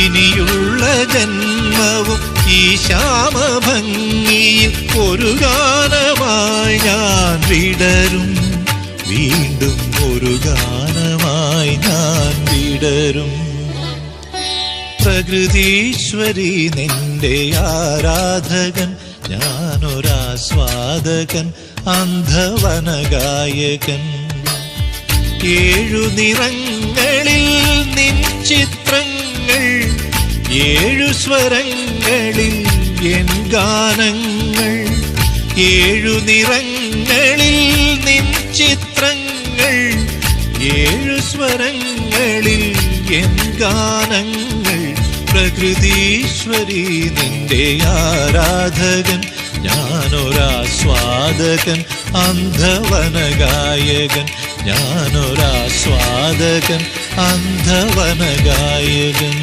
ഇനിയുള്ള ജന്മവും ഈ ശ്യാമഭംഗിയിൽ ഒരു ഗാനമായി ഞാൻ വിടരും. വീണ്ടും ഒരു ഗാനമായി ഞാൻ വിടരും. പ്രകൃതീശ്വരി നിന്റെ ആരാധകൻ, ഞാനൊരാസ്വാദകൻ, അന്ധവനഗായകൻ. 7 നിറങ്ങളിൽ നിൻ ചിത്രങ്ങൾ, 7 സ്വരങ്ങളിൽ എൻ ഗാനങ്ങൾ. 7 നിറങ്ങളിൽ നിൻ ചിത്രങ്ങൾ, 7 സ്വരങ്ങളിൽ എൻ ഗാനങ്ങൾ. പ്രകൃതീശ്വരി നിന്റെ ആരാധകൻ, ഞാനൊരാസ്വാദകൻ, അന്ധവനഗായകൻ. ഞാനൊരാസ്വാദകൻ, അന്ധവനഗായകൻ.